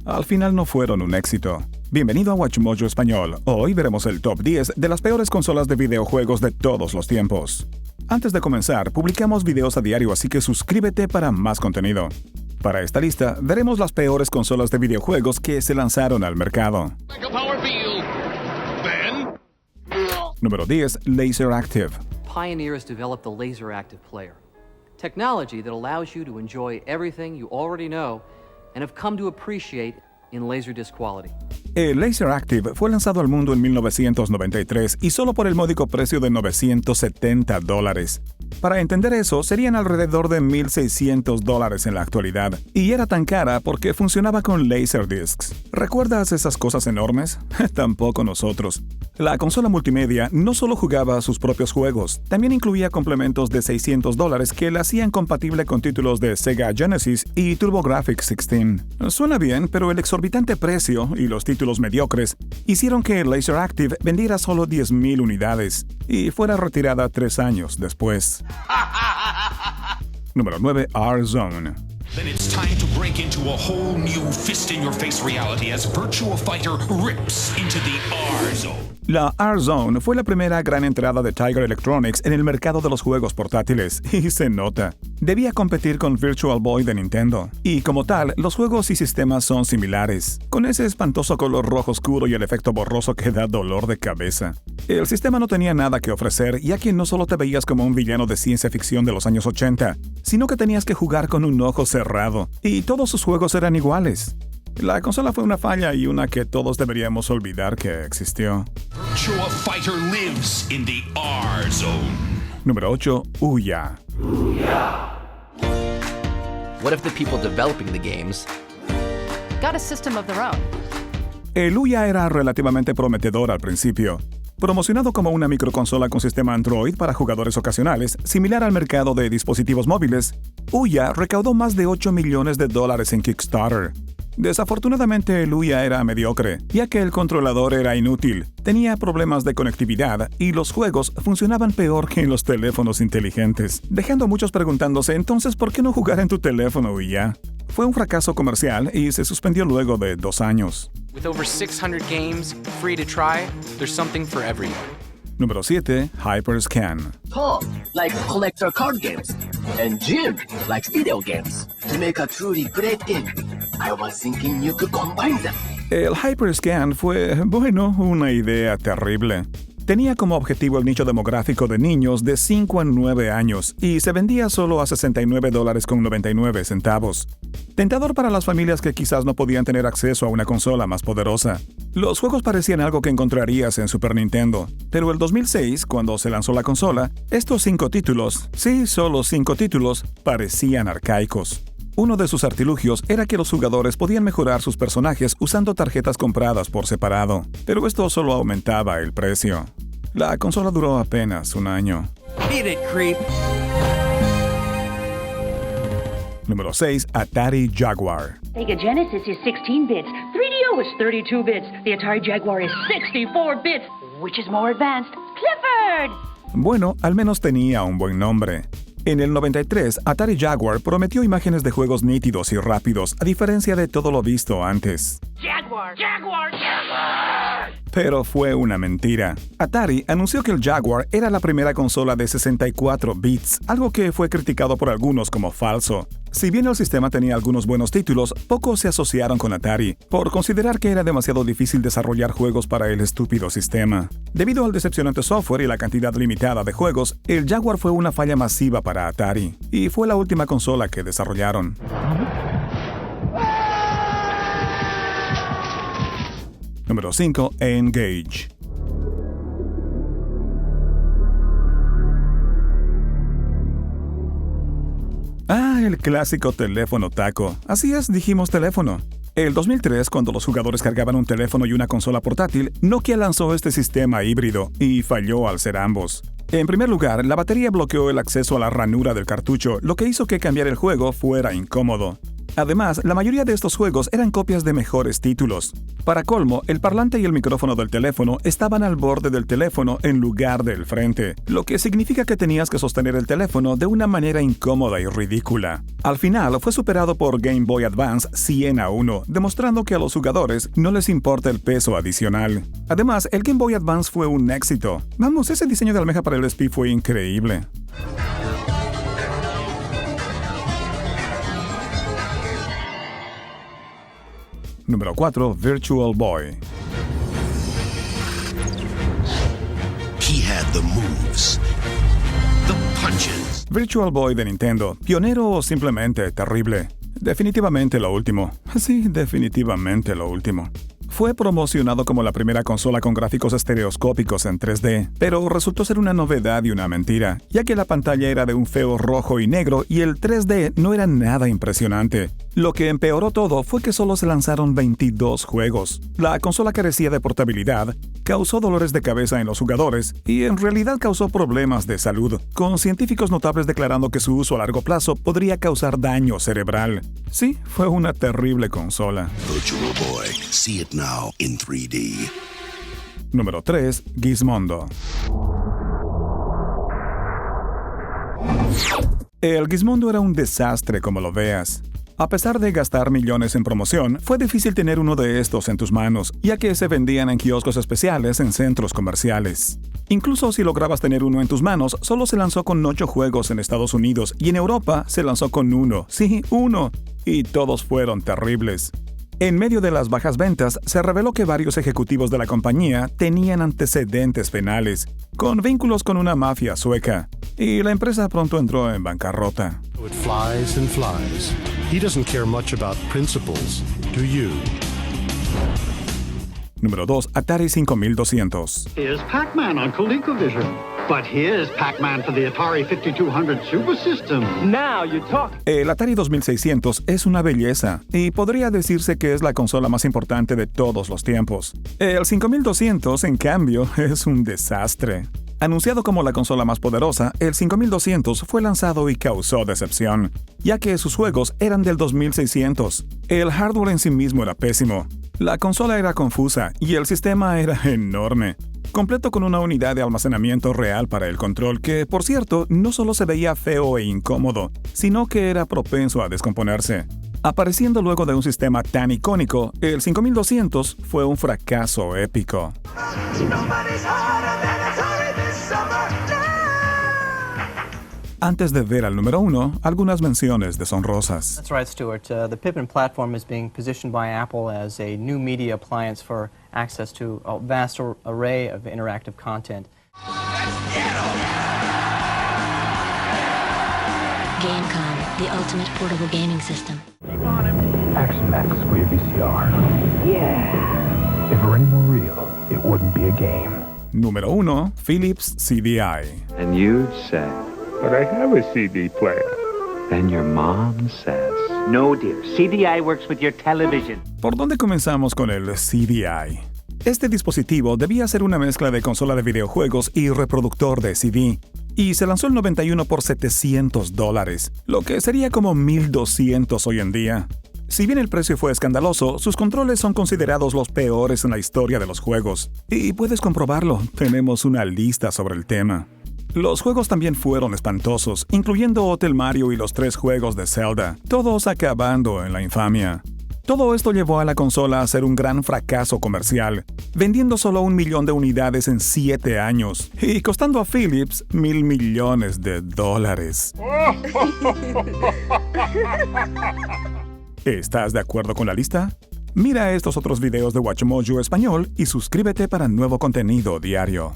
al final no fueron un éxito. Bienvenido a WatchMojo Español. Hoy veremos el top 10 de las peores consolas de videojuegos de todos los tiempos. Antes de comenzar, publicamos videos a diario, así que suscríbete para más contenido. Para esta lista, veremos las peores consolas de videojuegos que se lanzaron al mercado. Número 10. Laser Active. Pioneers developed the Laser Active player, technology that allows you to enjoy everything you already know and have come to appreciate in Laserdisc quality. El Laser Active fue lanzado al mundo en 1993 y solo por el módico precio de $970. Para entender eso, serían alrededor de $1,600 en la actualidad. Y era tan cara porque funcionaba con Laserdiscs. ¿Recuerdas esas cosas enormes? Tampoco nosotros. La consola multimedia no solo jugaba sus propios juegos, también incluía complementos de $600 que la hacían compatible con títulos de Sega Genesis y TurboGrafx 16. Suena bien, pero el exorbitante precio y los títulos mediocres hicieron que el Laser Active vendiera solo 10,000 unidades y fuera retirada 3 años después. Número 9. R-Zone. Then it's time to break into a whole new fist-in-your-face reality as Virtua Fighter rips into the R-Zone. La R-Zone fue la primera gran entrada de Tiger Electronics en el mercado de los juegos portátiles, y se nota. Debía competir con Virtual Boy de Nintendo, y como tal, los juegos y sistemas son similares, con ese espantoso color rojo oscuro y el efecto borroso que da dolor de cabeza. El sistema no tenía nada que ofrecer, ya que no solo te veías como un villano de ciencia ficción de los años 80, sino que tenías que jugar con un ojo cerrado, y todos sus juegos eran iguales. La consola fue una falla y una que todos deberíamos olvidar que existió. Virtua Fighter lives in the R-Zone. Número 8. Ouya. What if the people developing the games got a system of their own? El Ouya era relativamente prometedor al principio. Promocionado como una microconsola con sistema Android para jugadores ocasionales, similar al mercado de dispositivos móviles, Ouya recaudó más de $8 millones en Kickstarter. Desafortunadamente, el Ouya era mediocre, ya que el controlador era inútil, tenía problemas de conectividad y los juegos funcionaban peor que en los teléfonos inteligentes, dejando a muchos preguntándose entonces ¿por qué no jugar en tu teléfono Ouya? Fue un fracaso comercial y se suspendió luego de 2 años. With over 600 games free to try, there's something for everyone. Número 7. Hyperscan. Tom likes collector card games, and Jim likes video games. To make a truly great game, I was thinking you could combine them. El Hyperscan fue, bueno, una idea terrible. Tenía como objetivo el nicho demográfico de niños de 5 a 9 años y se vendía solo a $69.99. Tentador para las familias que quizás no podían tener acceso a una consola más poderosa. Los juegos parecían algo que encontrarías en Super Nintendo, pero el 2006, cuando se lanzó la consola, estos 5 títulos, sí, solo 5 títulos, parecían arcaicos. Uno de sus artilugios era que los jugadores podían mejorar sus personajes usando tarjetas compradas por separado, pero esto solo aumentaba el precio. La consola duró apenas 1 año. Beat it, creep. Número 6. Atari Jaguar. Sega Genesis is 16 bits, 3DO is 32 bits, the Atari Jaguar is 64 bits. Which is more advanced? Clifford! Bueno, al menos tenía un buen nombre. En el 93, Atari Jaguar prometió imágenes de juegos nítidos y rápidos, a diferencia de todo lo visto antes. Jaguar! Jaguar! Jaguar! Pero fue una mentira. Atari anunció que el Jaguar era la primera consola de 64 bits, algo que fue criticado por algunos como falso. Si bien el sistema tenía algunos buenos títulos, pocos se asociaron con Atari, por considerar que era demasiado difícil desarrollar juegos para el estúpido sistema. Debido al decepcionante software y la cantidad limitada de juegos, el Jaguar fue una falla masiva para Atari, y fue la última consola que desarrollaron. Número 5. N-gage. El clásico teléfono taco. Así es, dijimos teléfono. El 2003, cuando los jugadores cargaban un teléfono y una consola portátil, Nokia lanzó este sistema híbrido y falló al ser ambos. En primer lugar, la batería bloqueó el acceso a la ranura del cartucho, lo que hizo que cambiar el juego fuera incómodo. Además, la mayoría de estos juegos eran copias de mejores títulos. Para colmo, el parlante y el micrófono del teléfono estaban al borde del teléfono en lugar del frente, lo que significa que tenías que sostener el teléfono de una manera incómoda y ridícula. Al final, fue superado por Game Boy Advance 100-1, demostrando que a los jugadores no les importa el peso adicional. Además, el Game Boy Advance fue un éxito. Vamos, ese diseño de almeja para el SP fue increíble. Número 4. Virtual Boy. He had the moves, the punches. Virtual Boy de Nintendo, pionero o simplemente terrible. Definitivamente lo último. Sí, definitivamente lo último. Fue promocionado como la primera consola con gráficos estereoscópicos en 3D, pero resultó ser una novedad y una mentira, ya que la pantalla era de un feo rojo y negro y el 3D no era nada impresionante. Lo que empeoró todo fue que solo se lanzaron 22 juegos. La consola carecía de portabilidad, causó dolores de cabeza en los jugadores y en realidad causó problemas de salud, con científicos notables declarando que su uso a largo plazo podría causar daño cerebral. Sí, fue una terrible consola. Virtual Boy, see it now in 3D. Número 3. Gizmondo. El Gizmondo era un desastre como lo veas. A pesar de gastar millones en promoción, fue difícil tener uno de estos en tus manos, ya que se vendían en kioscos especiales en centros comerciales. Incluso si lograbas tener uno en tus manos, solo se lanzó con 8 juegos en Estados Unidos y en Europa se lanzó con 1. Sí, 1. Y todos fueron terribles. En medio de las bajas ventas, se reveló que varios ejecutivos de la compañía tenían antecedentes penales, con vínculos con una mafia sueca, y la empresa pronto entró en bancarrota. It flies and flies. He doesn't care much about principles, do you? Número 2. Atari 5200. Here's Pac-Man on ColecoVision. But here's Pac-Man for the Atari 5200 Super System. Now you talk. El Atari 2600 es una belleza, y podría decirse que es la consola más importante de todos los tiempos. El 5200, en cambio, es un desastre. Anunciado como la consola más poderosa, el 5200 fue lanzado y causó decepción, ya que sus juegos eran del 2600. El hardware en sí mismo era pésimo. La consola era confusa y el sistema era enorme, completo con una unidad de almacenamiento real para el control que, por cierto, no solo se veía feo e incómodo, sino que era propenso a descomponerse. Apareciendo luego de un sistema tan icónico, el 5200 fue un fracaso épico. Antes de ver al número 1, algunas menciones deshonrosas. That's right, Stuart. The Pippin platform is being positioned by Apple as a new media appliance for access to a vast array of interactive content. GameCom, the ultimate portable gaming system. Action Max for your VCR. Yeah. If it were any more real, it wouldn't be a game. Número 1. Philips CDI. And you say, but I have a CD player. Then your mom says, no, dear. CDI works with your television. ¿Por dónde comenzamos con el CDI? Este dispositivo debía ser una mezcla de consola de videojuegos y reproductor de CD, y se lanzó el 91 por $700, lo que sería como $1,200 hoy en día. Si bien el precio fue escandaloso, sus controles son considerados los peores en la historia de los juegos. Y puedes comprobarlo, tenemos una lista sobre el tema. Los juegos también fueron espantosos, incluyendo Hotel Mario y los 3 juegos de Zelda, todos acabando en la infamia. Todo esto llevó a la consola a ser un gran fracaso comercial, vendiendo solo 1 millón de unidades en 7 años y costando a Philips $1,000 millones. ¿Estás de acuerdo con la lista? Mira estos otros videos de WatchMojo Español y suscríbete para nuevo contenido diario.